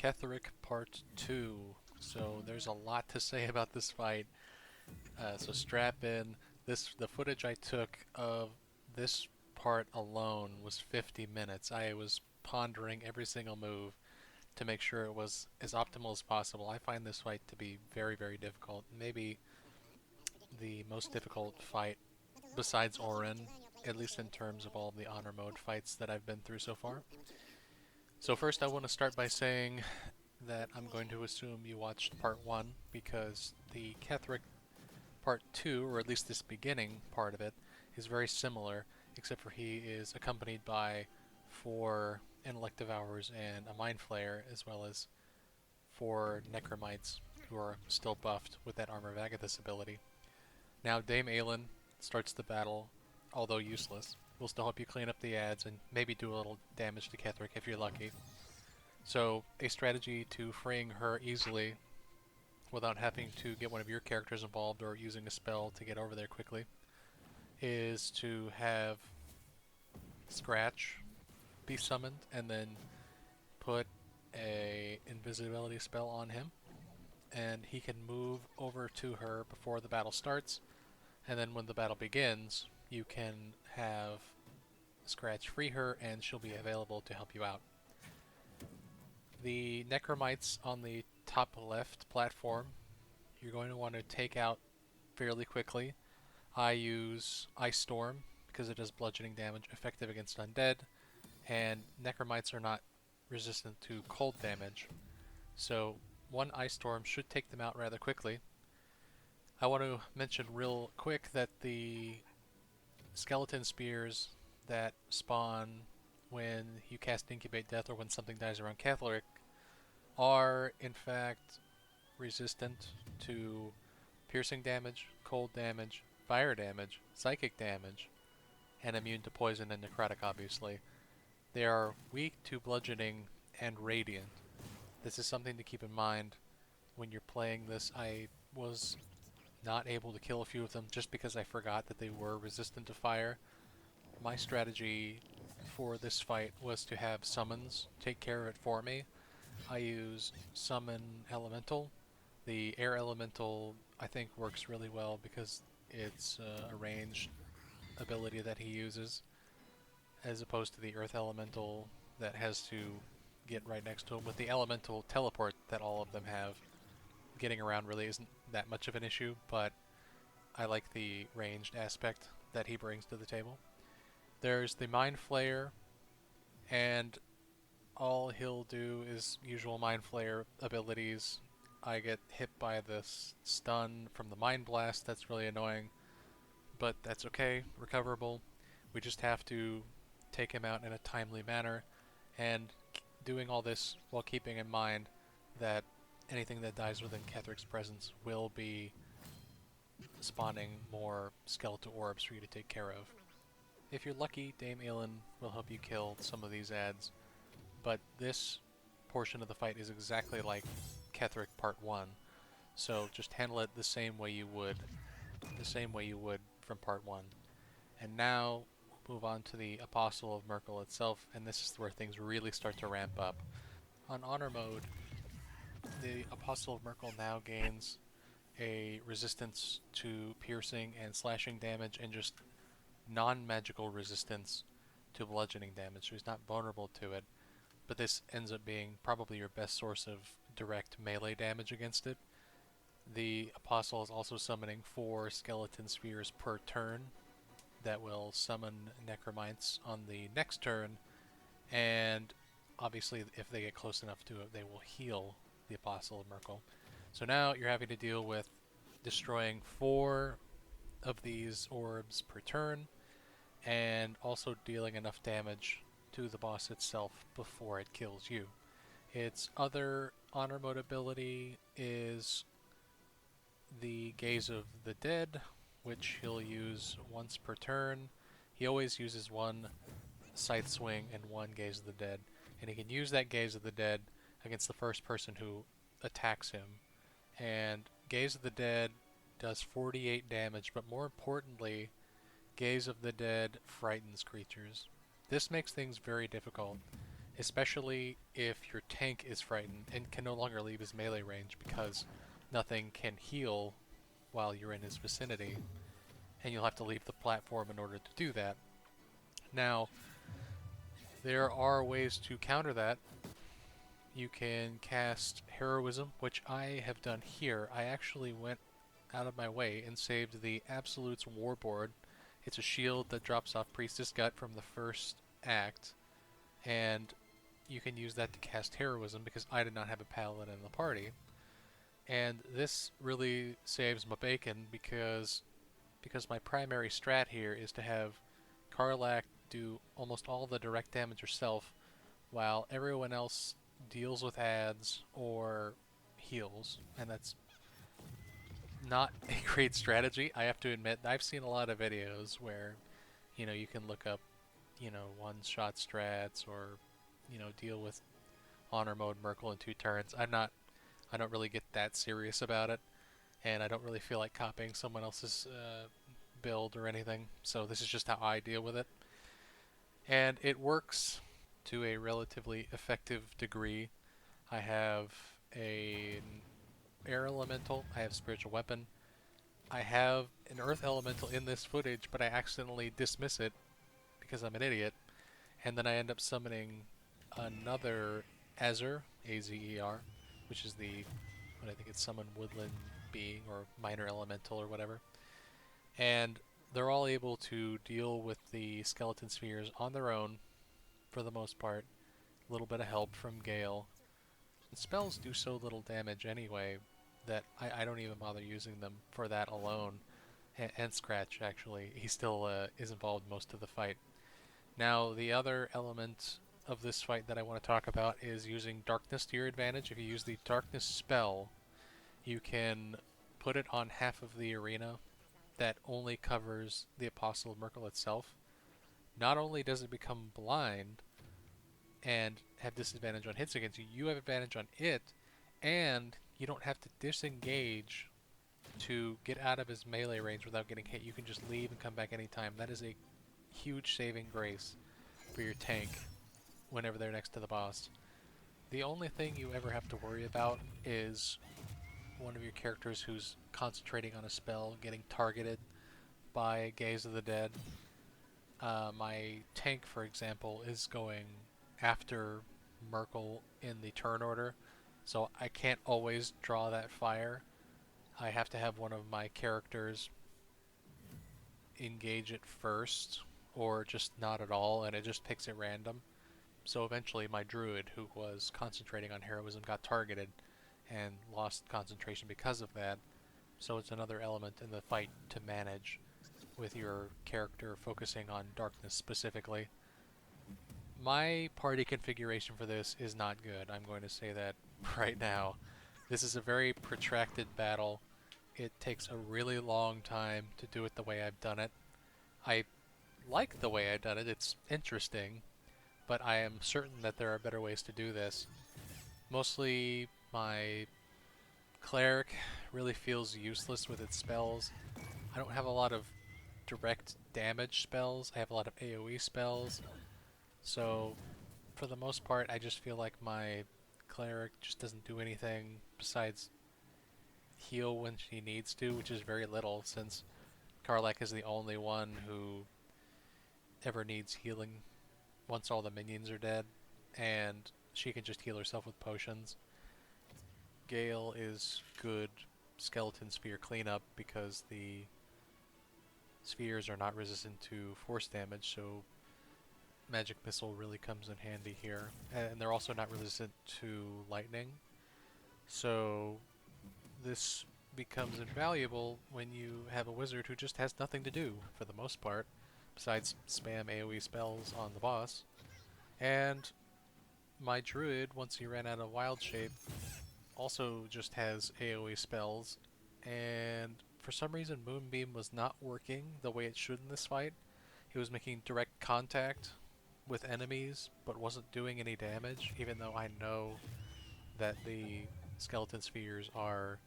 Ketheric Part 2. So there's a lot to say about this fight. So strap in. The footage I took of this part alone was 50 minutes. I was pondering every single move to make sure it was as optimal as possible. I find this fight to be very, very difficult. Maybe the most difficult fight besides Orin, at least in terms of all the honor mode fights that I've been through so far. So first I want to start by saying that I'm going to assume you watched part 1 because the Ketheric part 2, or at least this beginning part of it, is very similar, except for he is accompanied by 4 Intellect Devourers and a Mind Flayer, as well as 4 Necromites who are still buffed with that Armor of Agathis ability. Now Dame Aelin starts the battle, although useless. Will still help you clean up the ads and maybe do a little damage to Ketheric if you're lucky. So a strategy to freeing her easily without having to get one of your characters involved or using a spell to get over there quickly is to have Scratch be summoned and then put a invisibility spell on him, and he can move over to her before the battle starts, and then when the battle begins you can have Scratch free her and she'll be available to help you out. The Necromites on the top left platform you're going to want to take out fairly quickly. I use Ice Storm because it does bludgeoning damage effective against undead, and Necromites are not resistant to cold damage, so one Ice Storm should take them out rather quickly. I want to mention real quick that the skeleton spears that spawn when you cast Incubate Death or when something dies around Ketheric are in fact resistant to piercing damage, cold damage, fire damage, psychic damage, and immune to poison and necrotic, obviously. They are weak to bludgeoning and radiant. This is something to keep in mind when you're playing this. I was not able to kill a few of them just because I forgot that they were resistant to fire. My strategy for this fight was to have summons take care of it for me. I use Summon Elemental. The Air Elemental I think works really well because it's a ranged ability that he uses, as opposed to the Earth Elemental that has to get right next to him. With the Elemental teleport that all of them have, getting around really isn't that much of an issue, but I like the ranged aspect that he brings to the table. There's the Mind Flayer, and all he'll do is usual Mind Flayer abilities. I get hit by this stun from the Mind Blast, that's really annoying, but that's okay, recoverable. We just have to take him out in a timely manner, and doing all this while keeping in mind that anything that dies within Ketheric's presence will be spawning more skeletal orbs for you to take care of. If you're lucky, Dame Aelin will help you kill some of these ads, but this portion of the fight is exactly like Ketheric Part 1, so just handle it the same way you would from Part 1. And now we'll move on to the Apostle of Myrkul itself, and this is where things really start to ramp up. On Honor Mode, the Apostle of Myrkul now gains a resistance to piercing and slashing damage and just non-magical resistance to bludgeoning damage, so he's not vulnerable to it, but this ends up being probably your best source of direct melee damage against it. The Apostle is also summoning 4 skeleton spears per turn that will summon Necromites on the next turn, and obviously if they get close enough to it, they will heal the Apostle of Myrkul. So now you're having to deal with destroying 4 of these orbs per turn, and also dealing enough damage to the boss itself before it kills you. Its other honor mode ability is the Gaze of the Dead, which he'll use once per turn. He always uses 1 Scythe Swing and 1 Gaze of the Dead, and he can use that Gaze of the Dead against the first person who attacks him. And Gaze of the Dead does 48 damage, but more importantly, Gaze of the Dead frightens creatures. This makes things very difficult. especially if your tank is frightened and can no longer leave his melee range because nothing can heal while you're in his vicinity, and you'll have to leave the platform in order to do that. Now, there are ways to counter that. You can cast Heroism, which I have done here. I actually went out of my way and saved the Absolute's Warboard. It's a shield that drops off Priestess Gut from the first act, and you can use that to cast Heroism because I did not have a Paladin in the party. And this really saves my bacon because my primary strat here is to have Karlach do almost all the direct damage herself, while everyone else deals with ads or heals, and that's not a great strategy. I have to admit, I've seen a lot of videos where, you can look up, one-shot strats or, deal with honor mode Myrkul in 2 turns. I don't really get that serious about it, and I don't really feel like copying someone else's build or anything. So this is just how I deal with it, and it works to a relatively effective degree. I have an air elemental. I have spiritual weapon. I have an earth elemental in this footage, but I accidentally dismiss it because I'm an idiot, and then I end up summoning another Azer, A-Z-E-R, which is what I think it's summon woodland being or minor elemental or whatever. And they're all able to deal with the skeleton spheres on their own for the most part. A little bit of help from Gale. The spells do so little damage anyway that I don't even bother using them for that alone. And Scratch, actually. He still is involved most of the fight. Now, the other element of this fight that I want to talk about is using Darkness to your advantage. If you use the Darkness spell, you can put it on half of the arena that only covers the Apostle of Myrkul itself. Not only does it become blind and have disadvantage on hits against you, you have advantage on it, and you don't have to disengage to get out of his melee range without getting hit. You can just leave and come back anytime. That is a huge saving grace for your tank whenever they're next to the boss. The only thing you ever have to worry about is one of your characters who's concentrating on a spell getting targeted by Gaze of the Dead. My tank, for example, is going after Myrkul in the turn order, so I can't always draw that fire. I have to have one of my characters engage it first, or just not at all, and it just picks it random. So eventually my druid, who was concentrating on heroism, got targeted and lost concentration because of that. So it's another element in the fight to manage with your character focusing on darkness specifically. My party configuration for this is not good. I'm going to say that right now. This is a very protracted battle. It takes a really long time to do it the way I've done it. I like the way I've done it. It's interesting, but I am certain that there are better ways to do this. Mostly my cleric really feels useless with its spells. I don't have a lot of direct damage spells. I have a lot of AoE spells. So for the most part, I just feel like my cleric just doesn't do anything besides heal when she needs to, which is very little since Karlach is the only one who ever needs healing once all the minions are dead, and she can just heal herself with potions. Gale is good skeleton sphere cleanup because the spheres are not resistant to force damage, so magic missile really comes in handy here. And they're also not resistant to lightning, so this becomes invaluable when you have a wizard who just has nothing to do, for the most part, besides spam AoE spells on the boss. And my druid, once he ran out of wild shape, also just has AoE spells, and for some reason Moonbeam was not working the way it should in this fight. He was making direct contact with enemies, but wasn't doing any damage, even though I know that the skeleton spheres are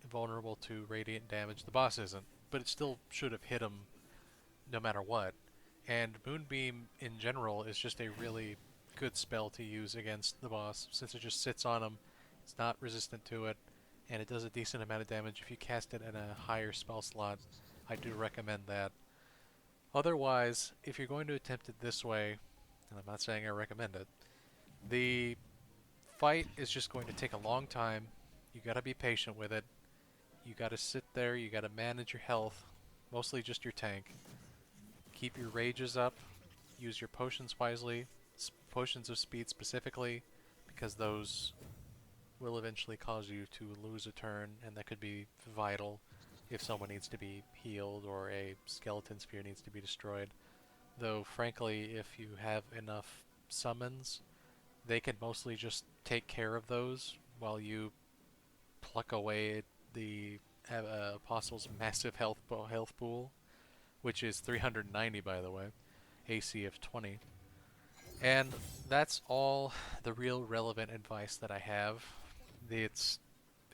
vulnerable to radiant damage. The boss isn't, but it still should have hit him no matter what. And Moonbeam in general is just a really good spell to use against the boss since it just sits on him. It's not resistant to it, and it does a decent amount of damage if you cast it in a higher spell slot. I do recommend that. Otherwise, if you're going to attempt it this way, and I'm not saying I recommend it, the fight is just going to take a long time. You gotta be patient with it. You gotta sit there, you gotta manage your health, mostly just your tank. Keep your rages up, use your potions wisely, potions of speed specifically, because those will eventually cause you to lose a turn, and that could be vital if someone needs to be healed or a skeleton sphere needs to be destroyed. Though, frankly, if you have enough summons, they can mostly just take care of those while you pluck away the Apostle's massive health pool, which is 390 by the way, AC of 20. And that's all the real relevant advice that I have. It's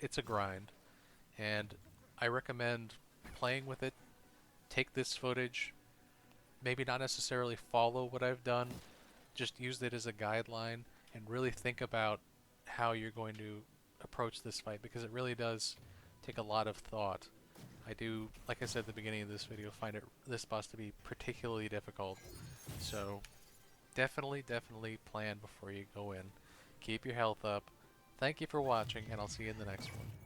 it's a grind, and I recommend playing with it. Take this footage, maybe not necessarily follow what I've done, just use it as a guideline and really think about how you're going to approach this fight because it really does take a lot of thought. I do, like I said at the beginning of this video, find this boss to be particularly difficult. So definitely plan before you go in. Keep your health up. Thank you for watching, and I'll see you in the next one.